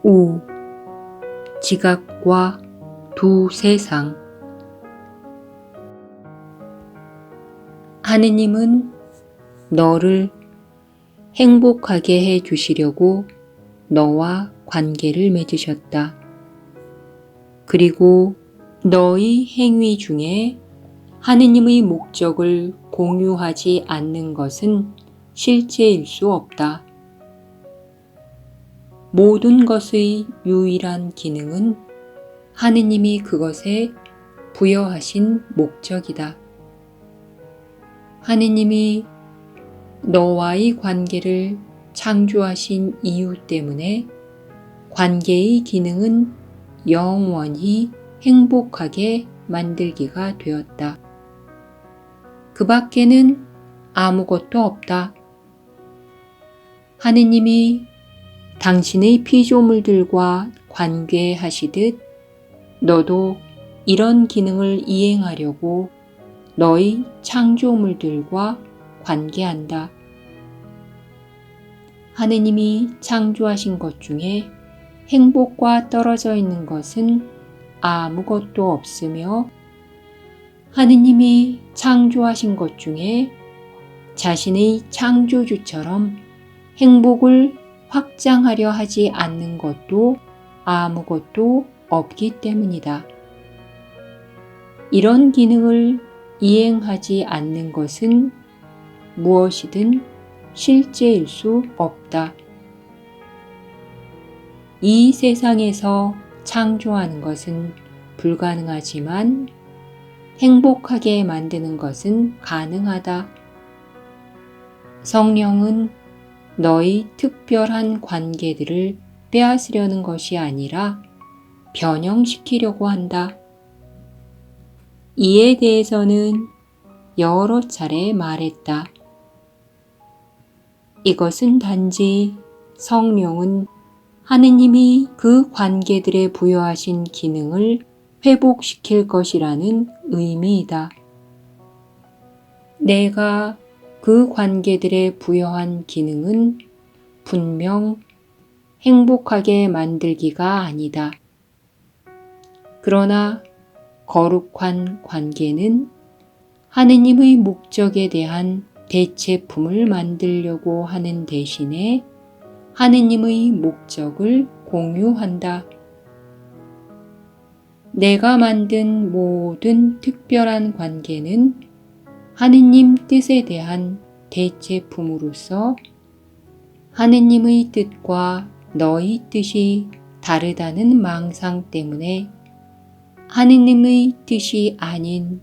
5. 지각과 두 세상. 하느님은 너를 행복하게 해 주시려고 너와 관계를 맺으셨다. 그리고 너의 행위 중에 하느님의 목적을 공유하지 않는 것은 실제일 수 없다. 모든 것의 유일한 기능은 하느님이 그것에 부여하신 목적이다. 하느님이 너와의 관계를 창조하신 이유 때문에 관계의 기능은 영원히 행복하게 만들기가 되었다. 그 밖에는 아무것도 없다. 하느님이 당신의 피조물들과 관계하시듯 너도 이런 기능을 이행하려고 너의 창조물들과 관계한다. 하느님이 창조하신 것 중에 행복과 떨어져 있는 것은 아무것도 없으며 하느님이 창조하신 것 중에 자신의 창조주처럼 행복을 확장하려 하지 않는 것도 아무것도 없기 때문이다. 이런 기능을 이행하지 않는 것은 무엇이든 실제일 수 없다. 이 세상에서 창조하는 것은 불가능하지만 행복하게 만드는 것은 가능하다. 성령은 너의 특별한 관계들을 빼앗으려는 것이 아니라 변형시키려고 한다. 이에 대해서는 여러 차례 말했다. 이것은 단지 성령은 하느님이 그 관계들에 부여하신 기능을 회복시킬 것이라는 의미이다. 내가 그 관계들에 부여한 기능은 분명 행복하게 만들기가 아니다. 그러나 거룩한 관계는 하느님의 목적에 대한 대체품을 만들려고 하는 대신에 하느님의 목적을 공유한다. 내가 만든 모든 특별한 관계는 하느님 뜻에 대한 대체품으로서 하느님의 뜻과 너의 뜻이 다르다는 망상 때문에 하느님의 뜻이 아닌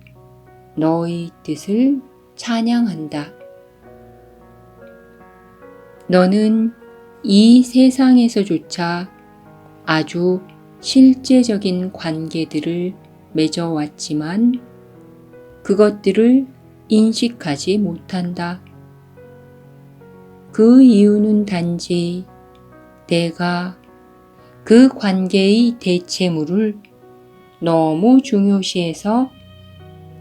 너의 뜻을 찬양한다. 너는 이 세상에서조차 아주 실제적인 관계들을 맺어왔지만 그것들을 인식하지 못한다. 그 이유는 단지 내가 그 관계의 대체물을 너무 중요시해서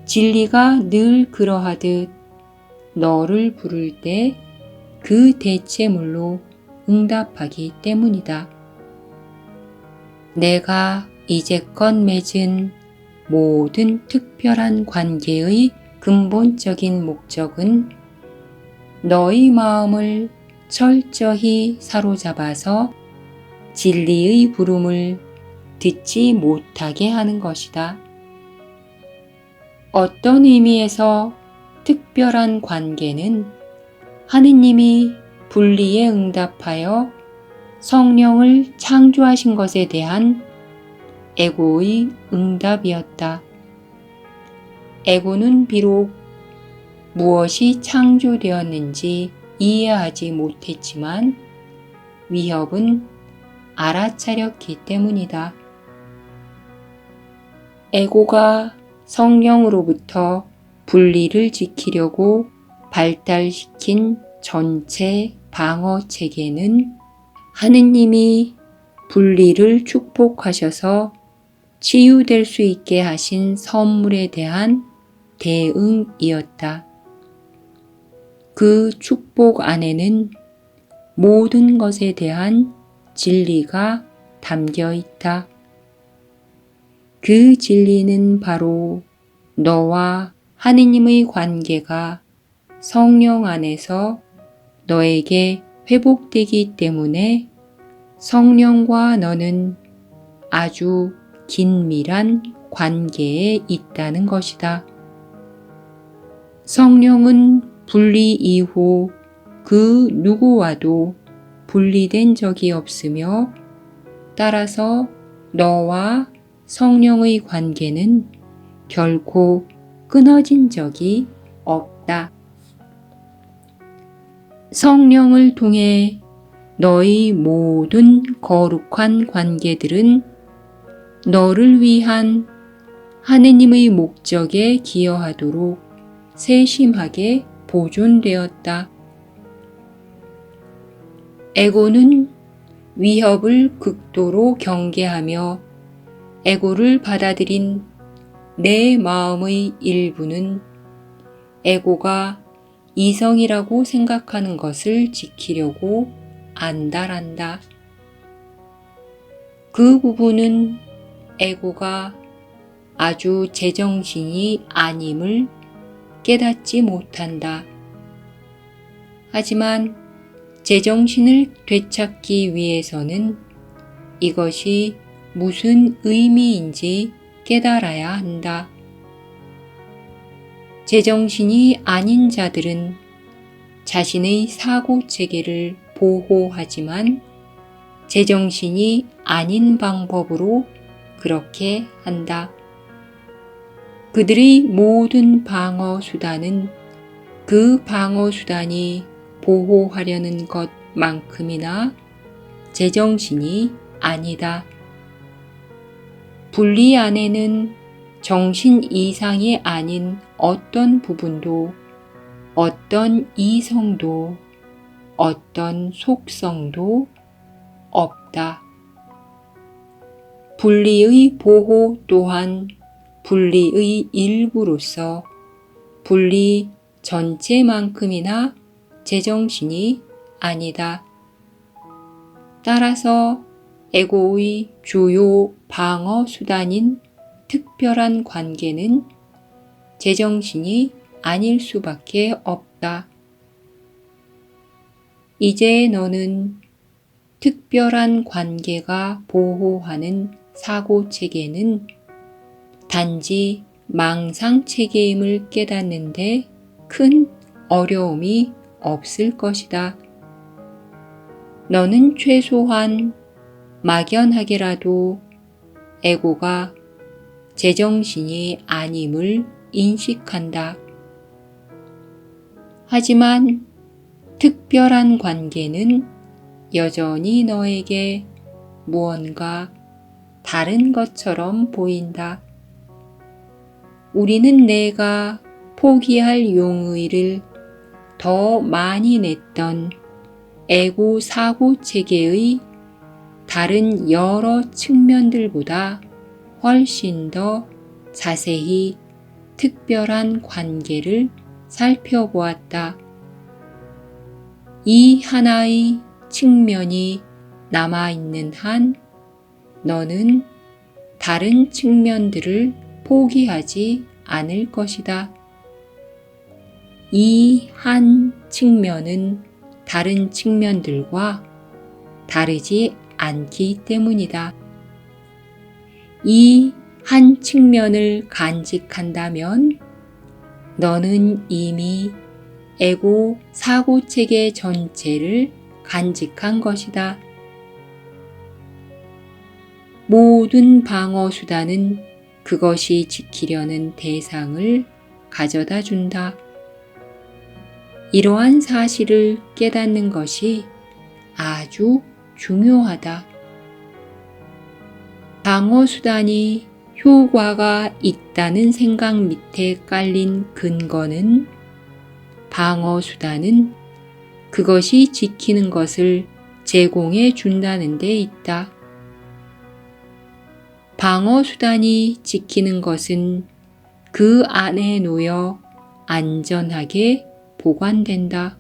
진리가 늘 그러하듯 너를 부를 때 그 대체물로 응답하기 때문이다. 내가 이제껏 맺은 모든 특별한 관계의 근본적인 목적은 너의 마음을 철저히 사로잡아서 진리의 부름을 듣지 못하게 하는 것이다. 어떤 의미에서 특별한 관계는 하느님이 분리에 응답하여 성령을 창조하신 것에 대한 에고의 응답이었다. 에고는 비록 무엇이 창조되었는지 이해하지 못했지만 위협은 알아차렸기 때문이다. 에고가 성령으로부터 분리를 지키려고 발달시킨 전체 방어 체계는 하느님이 분리를 축복하셔서 치유될 수 있게 하신 선물에 대한 대응이었다. 그 축복 안에는 모든 것에 대한 진리가 담겨 있다. 그 진리는 바로 너와 하느님의 관계가 성령 안에서 너에게 회복되기 때문에 성령과 너는 아주 긴밀한 관계에 있다는 것이다. 성령은 분리 이후 그 누구와도 분리된 적이 없으며 따라서 너와 성령의 관계는 결코 끊어진 적이 없다. 성령을 통해 너의 모든 거룩한 관계들은 너를 위한 하느님의 목적에 기여하도록 세심하게 보존되었다. 에고는 위협을 극도로 경계하며 에고를 받아들인 내 마음의 일부는 에고가 이성이라고 생각하는 것을 지키려고 안달한다. 그 부분은 에고가 아주 제정신이 아님을 깨닫지 못한다. 하지만 제정신을 되찾기 위해서는 이것이 무슨 의미인지 깨달아야 한다. 제정신이 아닌 자들은 자신의 사고 체계를 보호하지만 제정신이 아닌 방법으로 그렇게 한다. 그들의 모든 방어 수단은 그 방어 수단이 보호하려는 것만큼이나 제정신이 아니다. 분리 안에는 정신 이상이 아닌 어떤 부분도, 어떤 이성도, 어떤 속성도 없다. 분리의 보호 또한 분리의 일부로서 분리 전체만큼이나 제정신이 아니다. 따라서 에고의 주요 방어 수단인 특별한 관계는 제정신이 아닐 수밖에 없다. 이제 너는 특별한 관계가 보호하는 사고 체계는 단지 망상 체계임을 깨닫는데 큰 어려움이 없을 것이다. 너는 최소한 막연하게라도 에고가 제정신이 아님을 인식한다. 하지만 특별한 관계는 여전히 너에게 무언가 다른 것처럼 보인다. 우리는 내가 포기할 용의를 더 많이 냈던 에고 사고 체계의 다른 여러 측면들보다 훨씬 더 자세히 특별한 관계를 살펴보았다. 이 하나의 측면이 남아있는 한 너는 다른 측면들을 포기하지 않을 것이다. 이 한 측면은 다른 측면들과 다르지 않기 때문이다. 이 한 측면을 간직한다면 너는 이미 에고 사고체계 전체를 간직한 것이다. 모든 방어 수단은 그것이 지키려는 대상을 가져다 준다. 이러한 사실을 깨닫는 것이 아주 중요하다. 방어 수단이 효과가 있다는 생각 밑에 깔린 근거는 방어 수단은 그것이 지키는 것을 제공해 준다는 데 있다. 방어 수단이 지키는 것은 그 안에 놓여 안전하게 보관된다.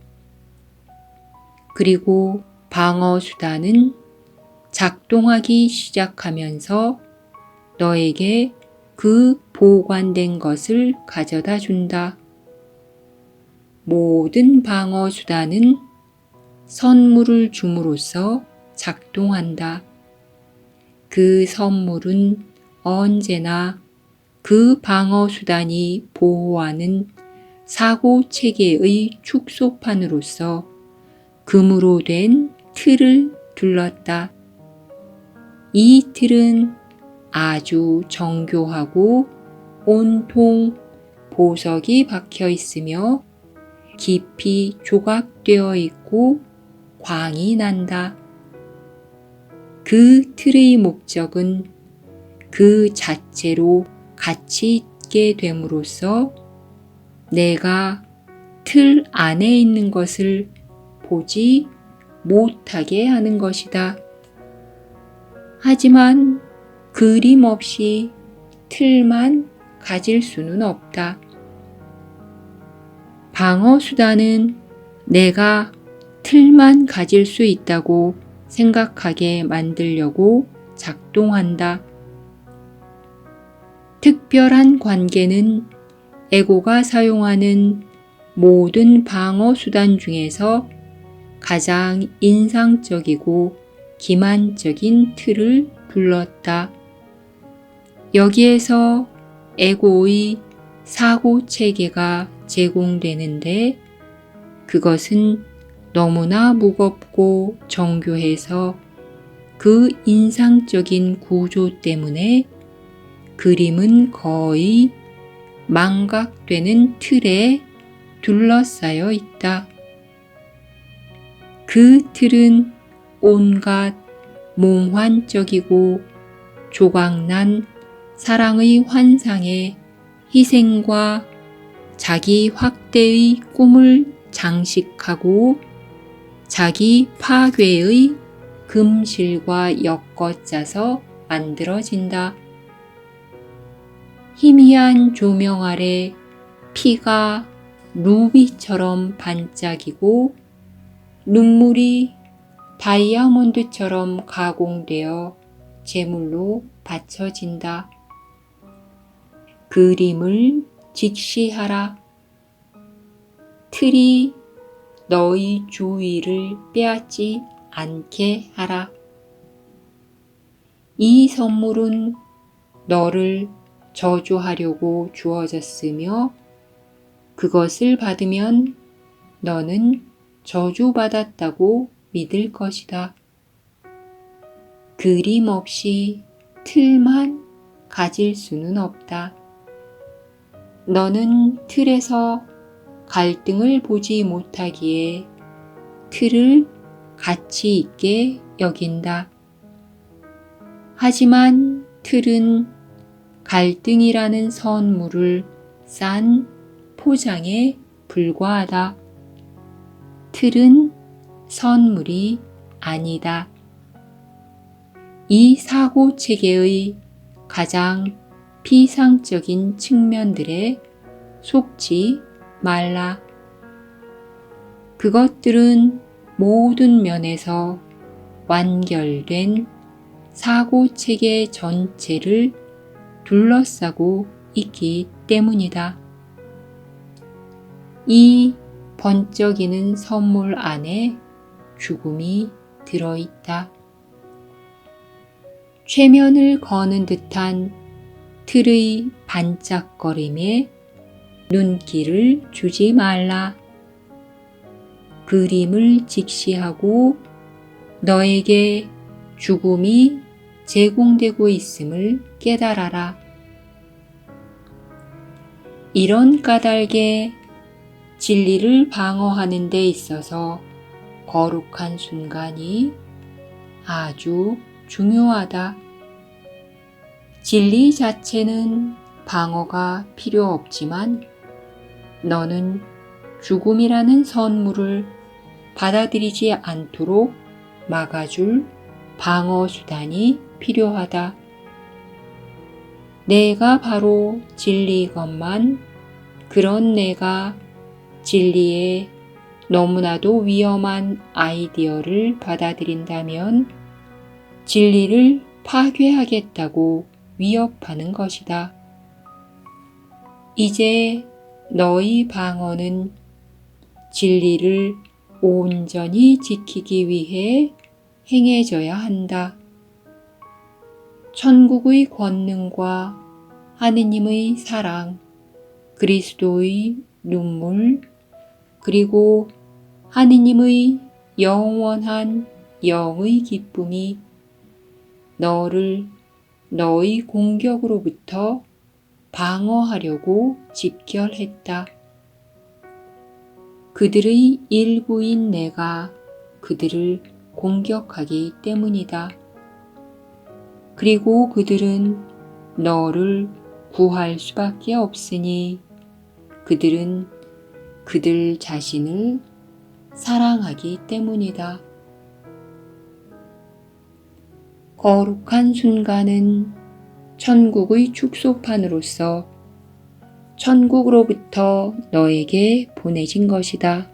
그리고 방어 수단은 작동하기 시작하면서 너에게 그 보관된 것을 가져다 준다. 모든 방어 수단은 선물을 줌으로써 작동한다. 그 선물은 언제나 그 방어 수단이 보호하는 사고 체계의 축소판으로서 금으로 된 틀을 둘렀다. 이 틀은 아주 정교하고 온통 보석이 박혀 있으며 깊이 조각되어 있고 광이 난다. 그 틀의 목적은 그 자체로 가치 있게 됨으로써 내가 틀 안에 있는 것을 보지 못하게 하는 것이다. 하지만 그림 없이 틀만 가질 수는 없다. 방어 수단은 내가 틀만 가질 수 있다고 생각하게 만들려고 작동한다. 특별한 관계는 에고가 사용하는 모든 방어 수단 중에서 가장 인상적이고 기만적인 틀을 둘렀다. 여기에서 에고의 사고 체계가 제공되는데 그것은 너무나 무겁고 정교해서 그 인상적인 구조 때문에 그림은 거의 망각되는 틀에 둘러싸여 있다. 그 틀은 온갖 몽환적이고 조각난 사랑의 환상에 희생과 자기 확대의 꿈을 장식하고 자기 파괴의 금실과 엮어짜서 만들어진다. 희미한 조명 아래 피가 루비처럼 반짝이고 눈물이 다이아몬드처럼 가공되어 제물로 바쳐진다. 그림을 직시하라. 틀이 너의 주의를 빼앗지 않게 하라. 이 선물은 너를 저주하려고 주어졌으며 그것을 받으면 너는 저주받았다고 믿을 것이다. 그림 없이 틀만 가질 수는 없다. 너는 틀에서 갈등을 보지 못하기에 틀을 가치 있게 여긴다. 하지만 틀은 갈등이라는 선물을 싼 포장에 불과하다. 틀은 선물이 아니다. 이 사고 체계의 가장 피상적인 측면들에 속지 말라. 그것들은 모든 면에서 완결된 사고 체계 전체를 둘러싸고 있기 때문이다. 이 번쩍이는 선물 안에 죽음이 들어있다. 최면을 거는 듯한 틀의 반짝거림에 눈길을 주지 말라. 그림을 직시하고 너에게 죽음이 제공되고 있음을 깨달아라. 이런 까닭에 진리를 방어하는 데 있어서 거룩한 순간이 아주 중요하다. 진리 자체는 방어가 필요 없지만 너는 죽음이라는 선물을 받아들이지 않도록 막아줄 방어 수단이 필요하다. 내가 바로 진리건만 그런 내가 진리의 너무나도 위험한 아이디어를 받아들인다면 진리를 파괴하겠다고 위협하는 것이다. 이제 너희 방어는 진리를 온전히 지키기 위해 행해져야 한다. 천국의 권능과 하느님의 사랑, 그리스도의 눈물, 그리고 하느님의 영원한 영의 기쁨이 너를 너의 공격으로부터 방어하려고 집결했다. 그들의 일부인 내가 그들을 공격하기 때문이다. 그리고 그들은 너를 구할 수밖에 없으니 그들은 그들 자신을 사랑하기 때문이다. 거룩한 순간은 천국의 축소판으로서 천국으로부터 너에게 보내진 것이다.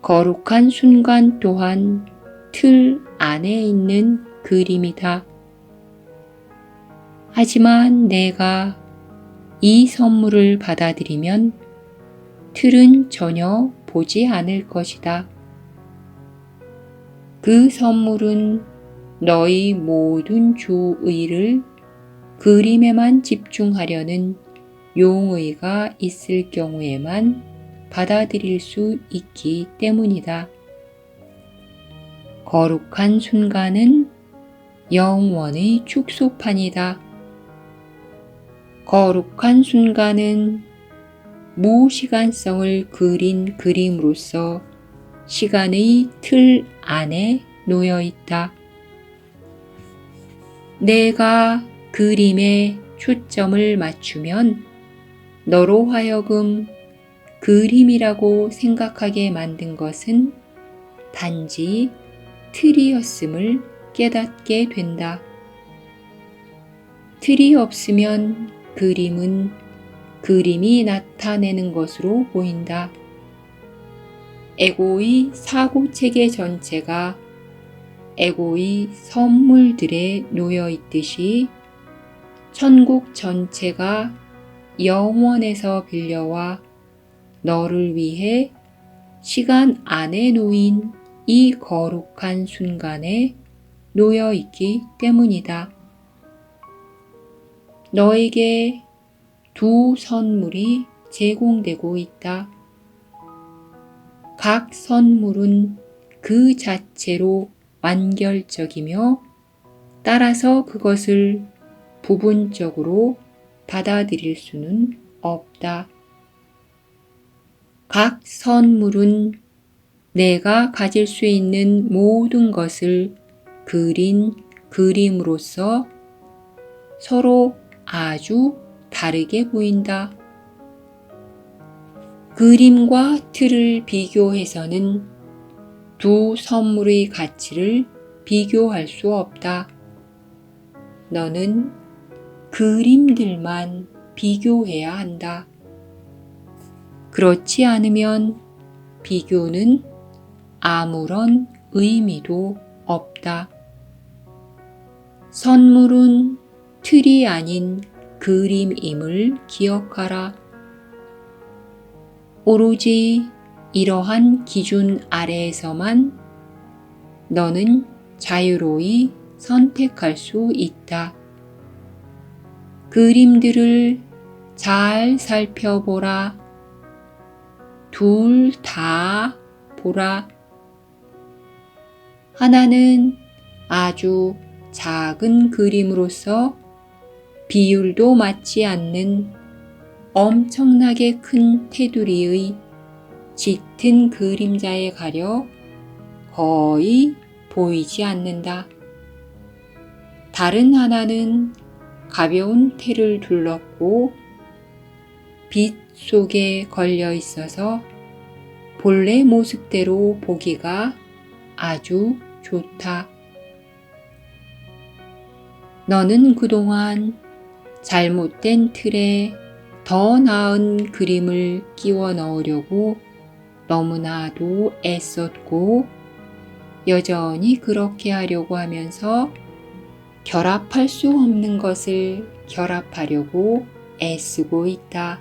거룩한 순간 또한 틀 안에 있는 그림이다. 하지만 내가 이 선물을 받아들이면 틀은 전혀 보지 않을 것이다. 그 선물은 너희 모든 주의를 그림에만 집중하려는 용의가 있을 경우에만 받아들일 수 있기 때문이다. 거룩한 순간은 영원의 축소판이다. 거룩한 순간은 무시간성을 그린 그림으로서 시간의 틀 안에 놓여 있다. 내가 그림에 초점을 맞추면 너로 하여금 그림이라고 생각하게 만든 것은 단지 틀이었음을 깨닫게 된다. 틀이 없으면 그림은 그림이 나타내는 것으로 보인다. 에고의 사고체계 전체가 에고의 선물들에 놓여 있듯이 천국 전체가 영원에서 빌려와 너를 위해 시간 안에 놓인 이 거룩한 순간에 놓여 있기 때문이다. 너에게 두 선물이 제공되고 있다. 각 선물은 그 자체로 완결적이며 따라서 그것을 부분적으로 받아들일 수는 없다. 각 선물은 내가 가질 수 있는 모든 것을 그린 그림으로서 서로 아주 다르게 보인다. 그림과 틀을 비교해서는 두 선물의 가치를 비교할 수 없다. 너는 그림들만 비교해야 한다. 그렇지 않으면 비교는 아무런 의미도 없다. 선물은 틀이 아닌 그림임을 기억하라. 오로지 이러한 기준 아래에서만 너는 자유로이 선택할 수 있다. 그림들을 잘 살펴보라. 둘 다 보라. 하나는 아주 작은 그림으로서 비율도 맞지 않는 엄청나게 큰 테두리의 짙은 그림자에 가려 거의 보이지 않는다. 다른 하나는 가벼운 테를 둘렀고 빛 속에 걸려 있어서 본래 모습대로 보기가 아주 좋다. 너는 그동안 잘못된 틀에 더 나은 그림을 끼워 넣으려고 너무나도 애썼고 여전히 그렇게 하려고 하면서 결합할 수 없는 것을 결합하려고 애쓰고 있다.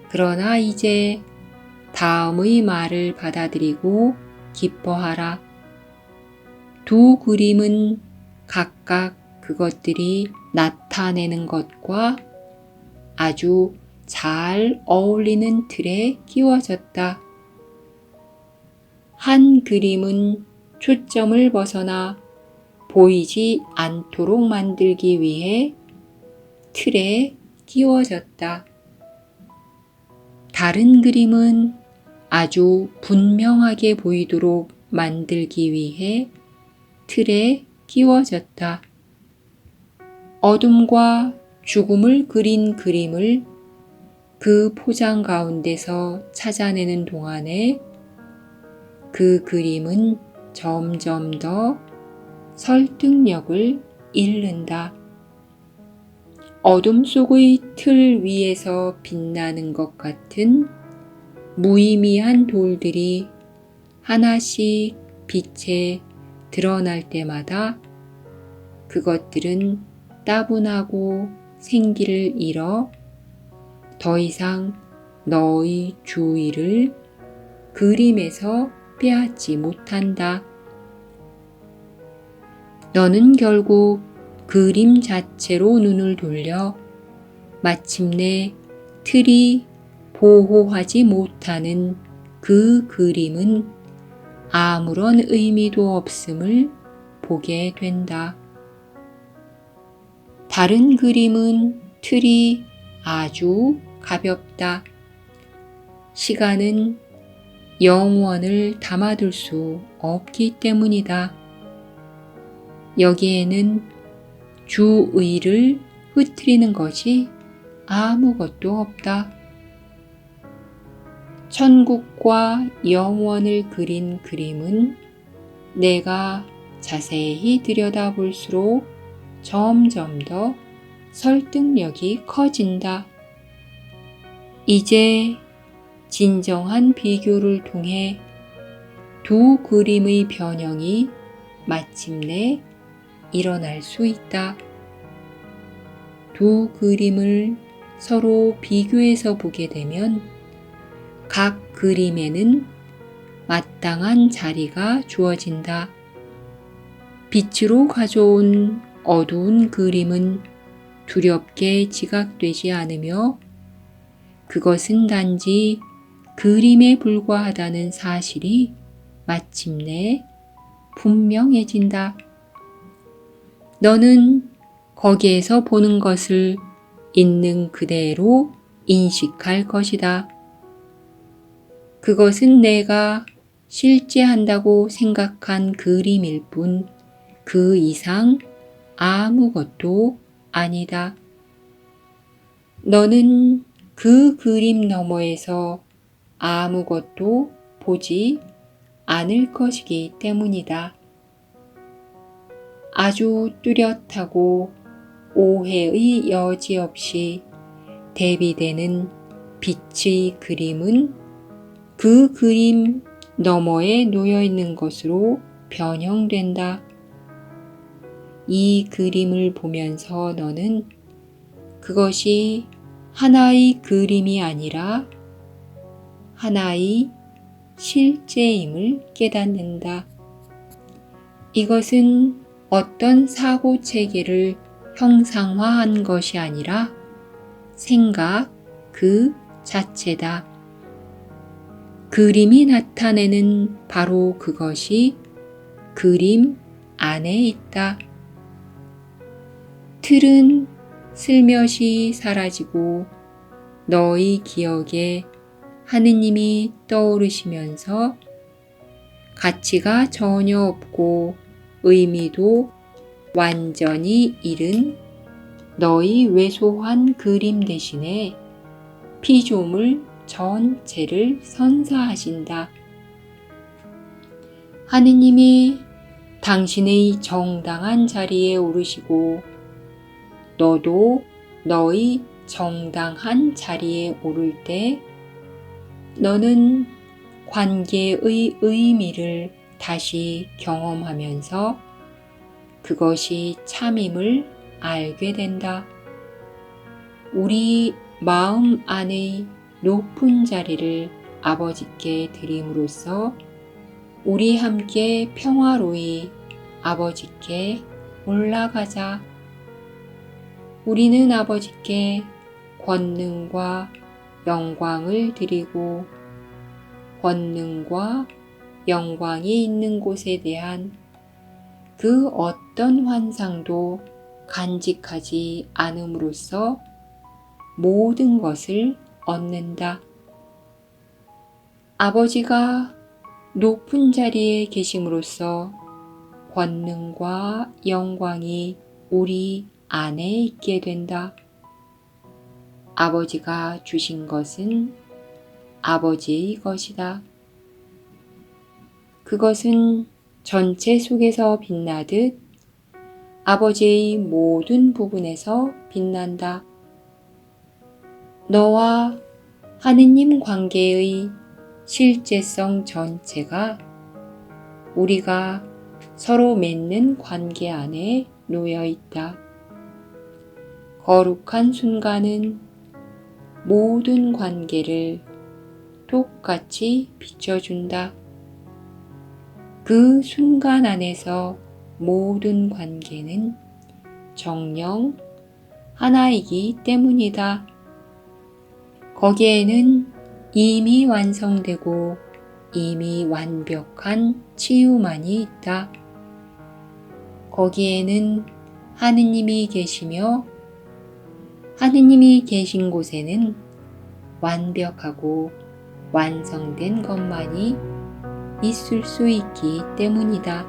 그러나 이제 다음의 말을 받아들이고 기뻐하라. 두 그림은 각각 그것들이 나타내는 것과 아주 잘 어울리는 틀에 끼워졌다. 한 그림은 초점을 벗어나 보이지 않도록 만들기 위해 틀에 끼워졌다. 다른 그림은 아주 분명하게 보이도록 만들기 위해 틀에 끼워졌다. 어둠과 죽음을 그린 그림을 그 포장 가운데서 찾아내는 동안에 그 그림은 점점 더 설득력을 잃는다. 어둠 속의 틀 위에서 빛나는 것 같은 무의미한 돌들이 하나씩 빛에 드러날 때마다 그것들은 따분하고 생기를 잃어 더 이상 너의 주의를 그림에서 빼앗지 못한다. 너는 결국 그림 자체로 눈을 돌려 마침내 틀이 보호하지 못하는 그 그림은 아무런 의미도 없음을 보게 된다. 다른 그림은 틀이 아주 가볍다. 시간은 영원을 담아둘 수 없기 때문이다. 여기에는 주의를 흐트리는 것이 아무것도 없다. 천국과 영원을 그린 그림은 내가 자세히 들여다볼수록 점점 더 설득력이 커진다. 이제 진정한 비교를 통해 두 그림의 변형이 마침내 일어날 수 있다. 두 그림을 서로 비교해서 보게 되면 각 그림에는 마땅한 자리가 주어진다. 빛으로 가져온 어두운 그림은 두렵게 지각되지 않으며 그것은 단지 그림에 불과하다는 사실이 마침내 분명해진다. 너는 거기에서 보는 것을 있는 그대로 인식할 것이다. 그것은 내가 실제 한다고 생각한 그림일 뿐 그 이상 아무것도 아니다. 너는 그 그림 너머에서 아무것도 보지 않을 것이기 때문이다. 아주 뚜렷하고 오해의 여지 없이 대비되는 빛의 그림은 그 그림 너머에 놓여 있는 것으로 변형된다. 이 그림을 보면서 너는 그것이 하나의 그림이 아니라 하나의 실제임을 깨닫는다. 이것은 어떤 사고 체계를 형상화한 것이 아니라 생각 그 자체다. 그림이 나타내는 바로 그것이 그림 안에 있다. 틀은 슬며시 사라지고 너의 기억에 하느님이 떠오르시면서 가치가 전혀 없고 의미도 완전히 잃은 너의 왜소한 그림 대신에 피조물 전체를 선사하신다. 하느님이 당신의 정당한 자리에 오르시고 너도 너의 정당한 자리에 오를 때 너는 관계의 의미를 다시 경험하면서 그것이 참임을 알게 된다. 우리 마음 안의 높은 자리를 아버지께 드림으로써 우리 함께 평화로이 아버지께 올라가자. 우리는 아버지께 권능과 영광을 드리고 권능과 영광이 있는 곳에 대한 그 어떤 환상도 간직하지 않음으로써 모든 것을 얻는다. 아버지가 높은 자리에 계심으로써 권능과 영광이 우리 안에 있게 된다. 아버지가 주신 것은 아버지의 것이다. 그것은 전체 속에서 빛나듯 아버지의 모든 부분에서 빛난다. 너와 하느님 관계의 실제성 전체가 우리가 서로 맺는 관계 안에 놓여 있다. 거룩한 순간은 모든 관계를 똑같이 비춰준다. 그 순간 안에서 모든 관계는 정령 하나이기 때문이다. 거기에는 이미 완성되고 이미 완벽한 치유만이 있다. 거기에는 하느님이 계시며 하느님이 계신 곳에는 완벽하고 완성된 것만이 있을 수 있기 때문이다.